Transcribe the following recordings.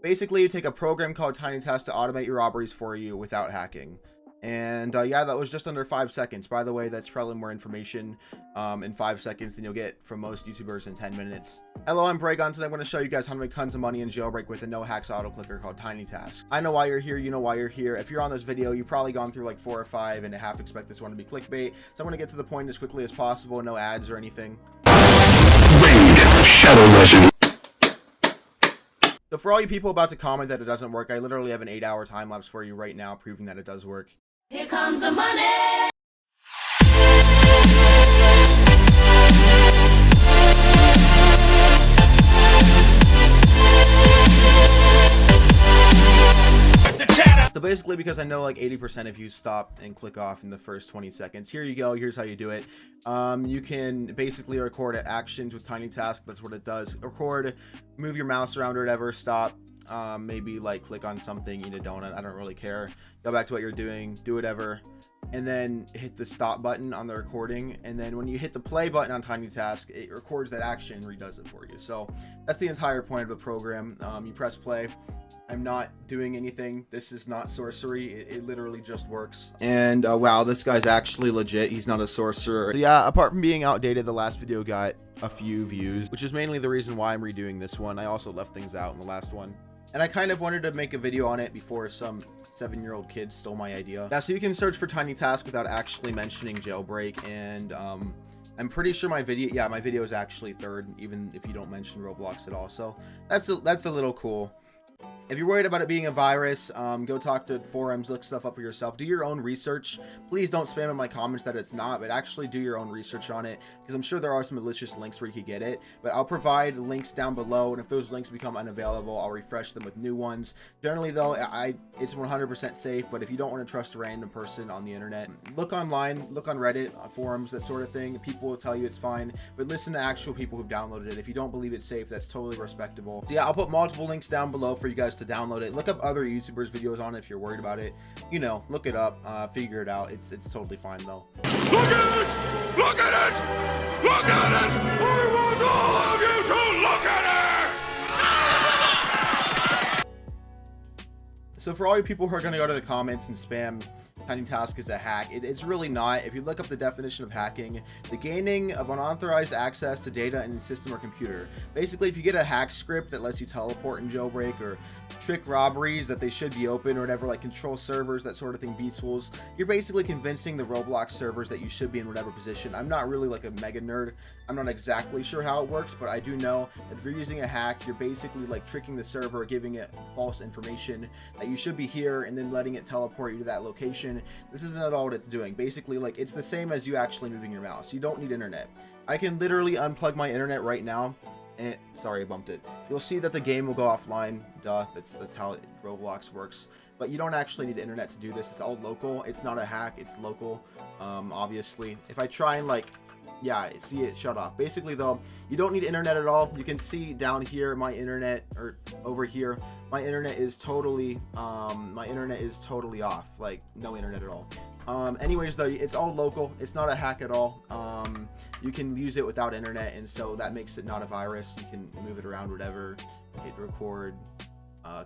Basically, you take a program called TinyTask to automate your robberies for you without hacking. And yeah, that was just under 5 seconds. By the way, that's probably more information in 5 seconds than you'll get from most YouTubers in 10 minutes. Hello, I'm Braegon. Today I'm going to show you guys how to make tons of money in Jailbreak with a no hacks auto clicker called TinyTask. I know why you're here. You know why you're here. If you're on this video, you've probably gone through like 4 or 5 and half expect this one to be clickbait. So I'm going to get to the point as quickly as possible. No ads or anything. Shadow Legend. So for all you people about to comment that it doesn't work, I literally have an 8-hour time lapse for you right now proving that it does work. Here comes the money. So basically, because I know like 80% of you stop and click off in the first 20 seconds, here you go. Here's how you do it. You can basically record actions with TinyTask. That's what it does. Record, move your mouse around or whatever, stop. Maybe like click on something, eat a donut. I don't really care. Go back to what you're doing, do whatever, and then hit the stop button on the recording. And then when you hit the play button on TinyTask, it records that action and redoes it for you. So that's the entire point of the program. You press play. I'm not doing anything. This is not sorcery. It literally just works. And wow, this guy's actually legit. He's not a sorcerer. So yeah, apart from being outdated, the last video got a few views, which is mainly the reason why I'm redoing this one. I also left things out in the last one. And I kind of wanted to make a video on it before some 7-year-old kid stole my idea. Yeah, so you can search for TinyTask without actually mentioning Jailbreak. And I'm pretty sure my video is actually third, even if you don't mention Roblox at all. So that's a little cool. If you're worried about it being a virus, go talk to forums, look stuff up for yourself, do your own research. Please don't spam in my comments that it's not, but actually do your own research on it, because I'm sure there are some malicious links where you could get it, but I'll provide links down below, and if those links become unavailable, I'll refresh them with new ones. Generally though, it's 100% safe, but if you don't want to trust a random person on the internet, look online, look on Reddit, forums, that sort of thing. People will tell you it's fine, but listen to actual people who've downloaded it. If you don't believe it's safe, that's totally respectable. So yeah, I'll put multiple links down below for you guys to download it. Look up other YouTubers videos on it if you're worried about it. You know, look it up, figure it out. It's totally fine though. Look at it! Look at it! Look at it! I want all of you to look at it! So for all you people who are going to go to the comments and spam TinyTask is a hack, it's really not. If you look up the definition of hacking, the gaining of unauthorized access to data in a system or computer. Basically, if you get a hack script that lets you teleport in Jailbreak, or trick robberies that they should be open or whatever, like control servers, that sort of thing, B tools, you're basically convincing the Roblox servers that you should be in whatever position. I'm not really like a mega nerd. I'm not exactly sure how it works, but I do know that if you're using a hack, you're basically like tricking the server, giving it false information that you should be here, and then letting it teleport you to that location. This isn't at all what it's doing. Basically, like, it's the same as you actually moving your mouse. You don't need internet. I can literally unplug my internet right now, and sorry, I bumped it. You'll see that the game will go offline. Duh, that's how Roblox works. But you don't actually need internet to do this. It's all local. It's not a hack. It's local. Obviously, if I try and like, yeah, see it shut off. Basically though, you don't need internet at all. You can see down here my internet, or over here, my internet is totally off, like no internet at all. Anyways though, it's all local. It's not a hack at all. You can use it without internet, and so that makes it not a virus. You can move it around, whatever, hit record,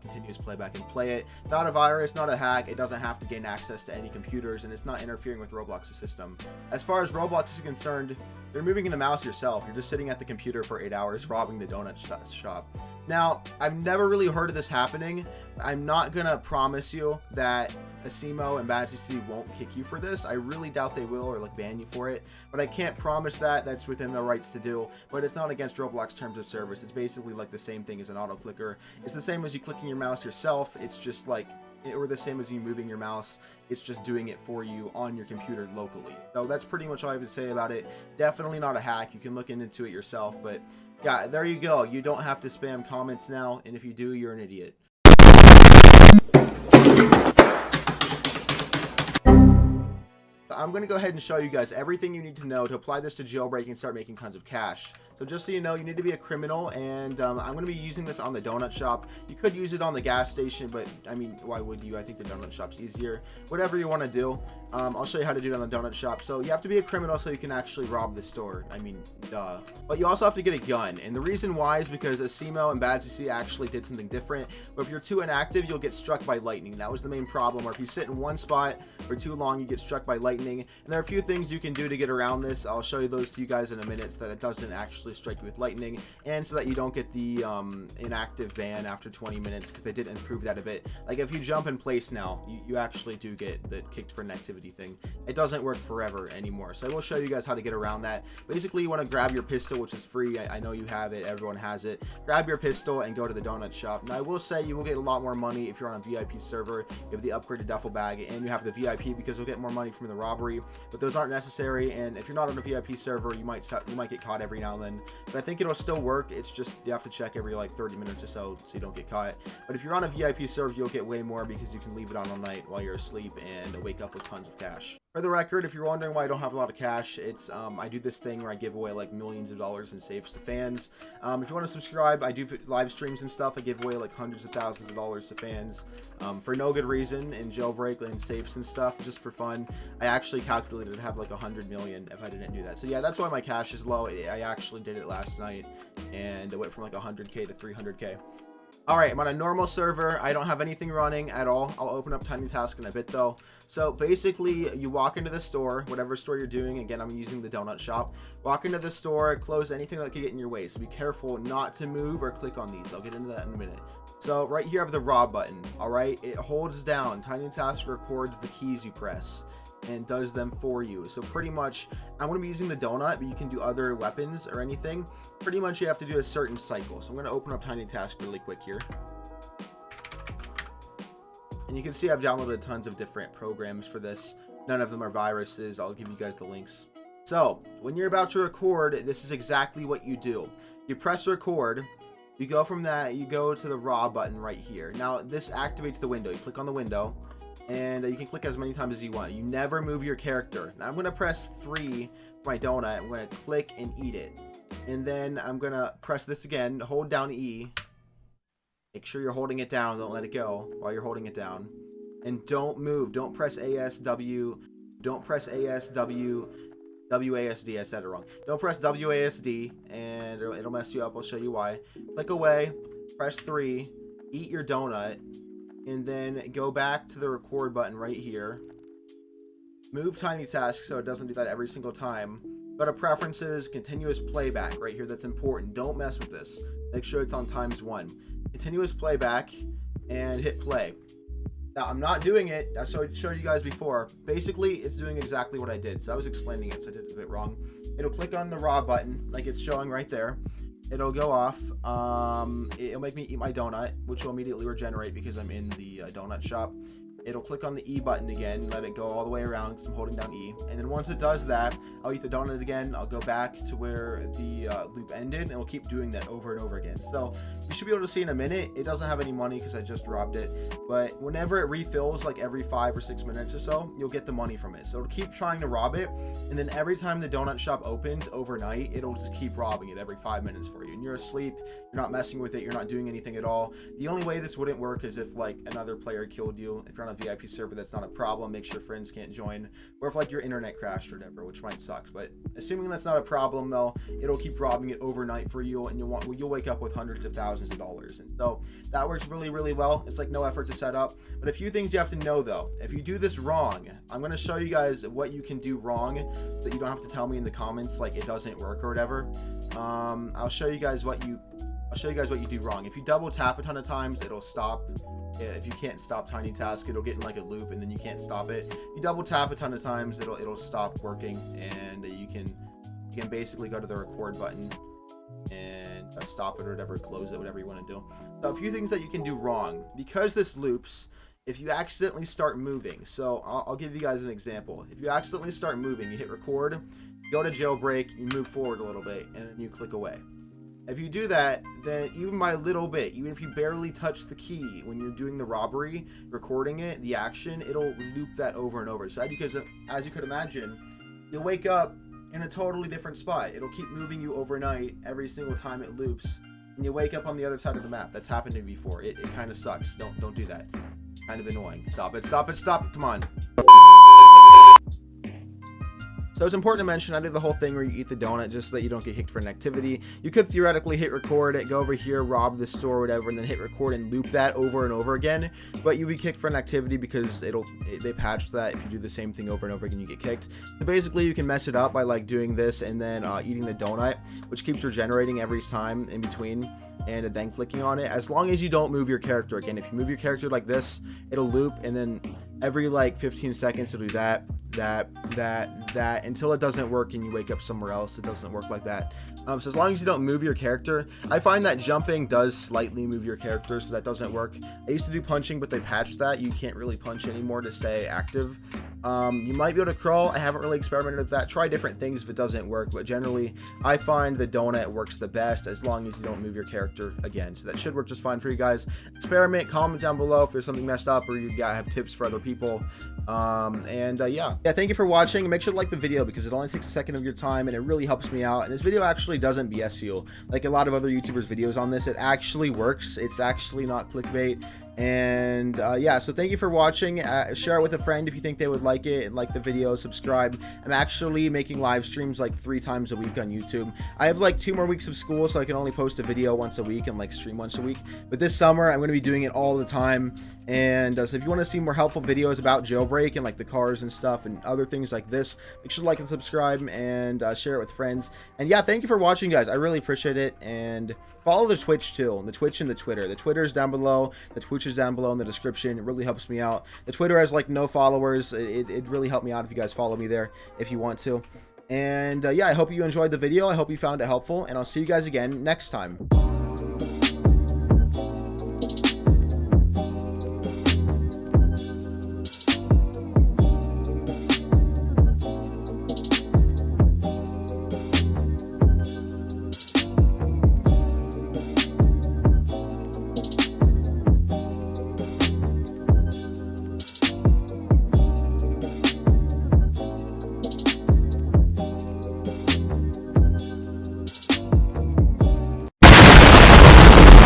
continuous playback and play it. Not a virus, not a hack. It doesn't have to gain access to any computers, and it's not interfering with Roblox's system. As far as Roblox is concerned, they're moving the mouse yourself. You're just sitting at the computer for 8 hours robbing the donut shop. Now, I've never really heard of this happening. I'm not gonna promise you that Asimo and BadCC won't kick you for this. I really doubt they will, or like ban you for it, but I can't promise that. That's within their rights to do, but it's not against Roblox terms of service. It's basically like the same thing as an auto clicker. It's the same as you clicking your mouse yourself. It's just like, or the same as you moving your mouse. It's just doing it for you on your computer locally. So that's pretty much all I have to say about it. Definitely not a hack. You can look into it yourself, but yeah, there you go. You don't have to spam comments now, and if you do, you're an idiot. I'm going to go ahead and show you guys everything you need to know to apply this to Jailbreak and start making tons of cash. So just so you know, you need to be a criminal, and I'm going to be using this on the donut shop. You could use it on the gas station, but I mean, why would you? I think the donut shop's easier. Whatever you want to do. I'll show you how to do it on the donut shop. So you have to be a criminal so you can actually rob the store. I mean, duh. But you also have to get a gun, and the reason why is because Asimo and Bad CC actually did something different. But if you're too inactive, you'll get struck by lightning. That was the main problem. Or if you sit in one spot for too long, you get struck by lightning. And there are a few things you can do to get around this. I'll show you those to you guys in a minute so that it doesn't actually strike you with lightning, and so that you don't get the inactive ban after 20 minutes, because they did improve that a bit. Like if you jump in place now, you actually do get the kicked for inactivity thing. It doesn't work forever anymore, so I will show you guys how to get around that. Basically, you want to grab your pistol, which is free. I know you have it, everyone has it. Grab your pistol and go to the donut shop. Now I will say you will get a lot more money if you're on a VIP server. You have the upgraded duffel bag, and you have the VIP, because you'll get more money from the robbery, but those aren't necessary. And if you're not on a VIP server, you might get caught every now and then, but I think it'll still work. It's just you have to check every like 30 minutes or so you don't get caught. But if you're on a VIP server, you'll get way more, because you can leave it on all night while you're asleep and wake up with tons of cash. For the record, if you're wondering why I don't have a lot of cash, it's I do this thing where I give away like millions of dollars in safes to fans. If you want to subscribe, I do live streams and stuff. I give away like hundreds of thousands of dollars to fans for no good reason, in Jailbreak and safes and stuff, just for fun. I actually calculated to have like 100 million if I didn't do that. So yeah, that's why my cash is low. I actually did it last night, and it went from like 100k to 300k. Alright, I'm on a normal server. I don't have anything running at all. I'll open up TinyTask in a bit though. So basically, you walk into the store, whatever store you're doing. Again, I'm using the donut shop. Walk into the store, close anything that could get in your way. So be careful not to move or click on these. I'll get into that in a minute. So right here I have the raw button. Alright, it holds down. TinyTask records the keys you press and does them for you. So pretty much, I'm going to be using the donut, but you can do other weapons or anything. Pretty much you have to do a certain cycle. So I'm going to open up TinyTask really quick here. And you can see I've downloaded tons of different programs for this. None of them are viruses. I'll give you guys the links. So when you're about to record, this is exactly what you do. You press record. You go from that, you go to the raw button right here. Now this activates the window. You click on the window, and you can click as many times as you want. You never move your character. Now I'm going to press 3 for my donut. I'm going to click and eat it. And then I'm going to press this again, hold down E. Make sure you're holding it down. Don't let it go while you're holding it down. And don't move. Don't press ASW. Don't press ASW. WASD. I said it wrong. Don't press WASD, and it'll mess you up. I'll show you why. Click away. Press 3. Eat your donut. And then go back to the record button right here. Move TinyTask so it doesn't do that every single time. Go to preferences, continuous playback right here. That's important. Don't mess with this. Make sure it's on ×1. Continuous playback, and hit play. Now I'm not doing it. I showed you guys before. Basically, it's doing exactly what I did. So I was explaining it, so I did it a bit wrong. It'll click on the raw button like it's showing right there. It'll go off. It'll make me eat my donut, which will immediately regenerate because I'm in the donut shop. It'll click on the E button again, let it go all the way around because I'm holding down E. And then once it does that, I'll eat the donut again. I'll go back to where the loop ended, and we'll keep doing that over and over again. So you should be able to see in a minute. It doesn't have any money because I just robbed it. But whenever it refills, like every 5 or 6 minutes or so, you'll get the money from it. So it'll keep trying to rob it. And then every time the donut shop opens overnight, it'll just keep robbing it every 5 minutes for you. And you're asleep, you're not messing with it, you're not doing anything at all. The only way this wouldn't work is if like another player killed you. If you're on a VIP server, that's not a problem. Make sure friends can't join, or if like your internet crashed or whatever, which might suck. But assuming that's not a problem though, it'll keep robbing it overnight for you, and you'll wake up with hundreds of thousands of dollars. And so that works really, really well. It's like no effort to set up. But a few things you have to know though. If you do this wrong, I'm going to show you guys what you can do wrong, so that you don't have to tell me in the comments like it doesn't work or whatever. I'll show you guys what you do wrong. If you double tap a ton of times, it'll stop. If you can't stop TinyTask, it'll get in like a loop, and then you can't stop it. If you double tap a ton of times, it'll stop working, and you can basically go to the record button and stop it or whatever, close it, whatever you want to do. So a few things that you can do wrong because this loops. If you accidentally start moving, so I'll give you guys an example. If you accidentally start moving, you hit record, go to jailbreak, you move forward a little bit, and then you click away. If you do that, then even by a little bit, even if you barely touch the key when you're doing the robbery, recording it, the action, it'll loop that over and over. So because, as you could imagine, you'll wake up in a totally different spot. It'll keep moving you overnight every single time it loops, and you wake up on the other side of the map. That's happened to me before. It kind of sucks. Don't do that. Kind of annoying. Stop it. Come on. So it's important to mention, I did the whole thing where you eat the donut just so that you don't get kicked for an activity. You could theoretically hit record it, go over here, rob the store or whatever, and then hit record and loop that over and over again. But you'll be kicked for an activity because they patched that. If you do the same thing over and over again, you get kicked. So basically, you can mess it up by like doing this and then eating the donut, which keeps regenerating every time in between, and then clicking on it. As long as you don't move your character. Again, if you move your character like this, it'll loop, and then every like 15 seconds it'll do that until it doesn't work and you wake up somewhere else. It doesn't work like that. So as long as you don't move your character, I find that jumping does slightly move your character, so that doesn't work. I used to do punching, but they patched that. You can't really punch anymore to stay active. You might be able to crawl. I haven't really experimented with that. Try different things if it doesn't work, but generally I find the donut works the best as long as you don't move your character again. So that should work just fine for you guys. Experiment, comment down below if there's something messed up or you have tips for other people. Yeah, thank you for watching. Make sure to like the video because it only takes a second of your time and it really helps me out. And this video actually doesn't BS you like a lot of other YouTubers videos on this. It actually works. It's actually not clickbait. And yeah, so thank you for watching. Share it with a friend if you think they would like it, and like the video, subscribe. I'm actually making live streams like 3 times a week on YouTube. I have like 2 more weeks of school, so I can only post a video once a week and like stream once a week. But this summer I'm going to be doing it all the time. And so if you want to see more helpful videos about Jailbreak and like the cars and stuff and other things like this, make sure to like and subscribe and share it with friends. And yeah, thank you for watching, guys. I really appreciate it. And follow the Twitch too, the Twitch and the Twitter. The Twitter is down below. The Twitch is down below in the description. It really helps me out. The Twitter has like no followers. It really helped me out if you guys follow me there if you want to. And yeah, I hope you enjoyed the video. I hope you found it helpful, and I'll see you guys again next time.